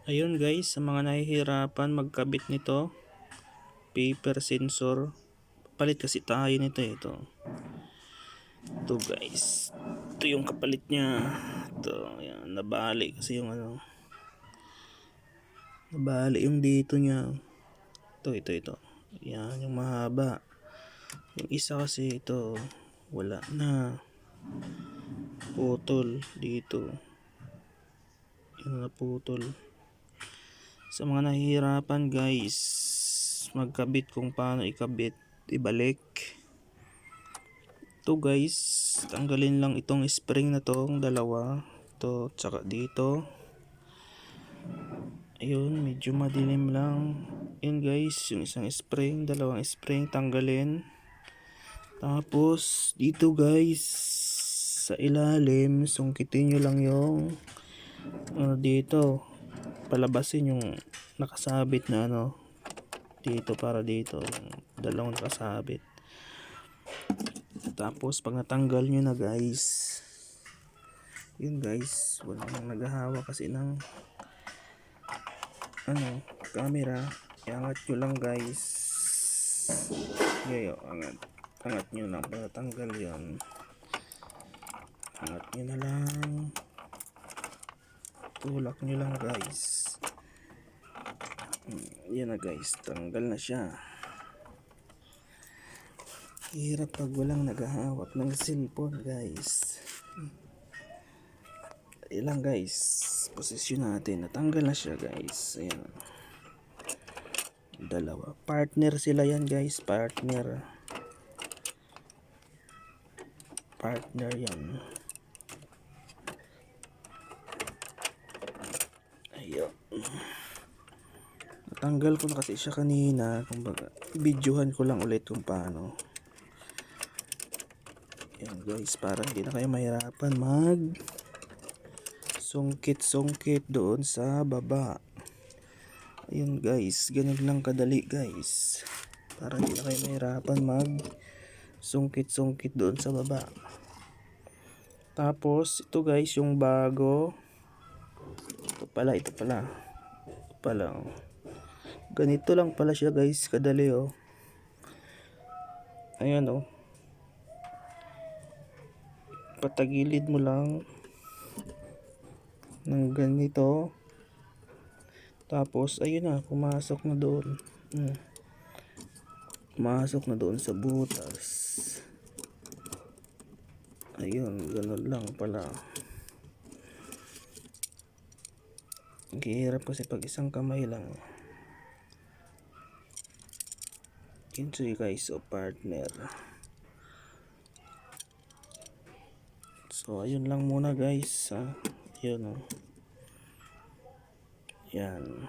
Ayun guys, sa mga nahihirapan magkabit nito, paper sensor, palit kasi tayo nito ito guys, ito yung kapalit niya. Ito yan, nabali kasi yung nabali yung dito niya. Ito yan, yung mahaba. Yung isa kasi ito wala na, putol dito, yung naputol. Sa mga nahihirapan guys magkabit, kung paano ikabit, ibalik, ito guys, tanggalin lang itong spring na tong dalawa, ito tsaka dito. Ayun, medyo madilim lang. Yun guys, yung isang spring, dalawang spring, tanggalin. Tapos dito guys, sa ilalim, sungkitin nyo lang yung dito, palabasin yung nakasabit na dito, para dito yung dalawang nakasabit. Tapos pag natanggal nyo na guys, yun guys, walang naghahawa kasi ng camera, iangat nyo lang guys. Ngayon, angat nyo lang para tanggal yun. Angat nyo na lang, tulak nyo lang guys. Yan na guys, tanggal na siya. Hirap pag walang naghahawak ng cellphone guys. Ilang guys, posisyon natin, natanggal na siya guys. Ayan, dalawa, partner sila yan guys, partner yan. Ayun, natanggal ko na kasi siya kanina, kumbaga videohan ko lang ulit kung paano. Ayan guys, para hindi na kayo mahirapan mag sungkit doon sa baba. Ayun guys, ganun lang kadali guys, para hindi na kayo mahirapan mag sungkit doon sa baba. Tapos ito guys, yung bago, ito pala ganito lang pala siya guys, kadali ayan patagilid mo lang ng ganito, tapos ayun na, pumasok na doon. Pumasok na doon sa butas. Ayun, ganun lang pala. Ang hirap kasi pag isang kamay lang. Yun guys, partner. So ayun lang muna guys, yun yan.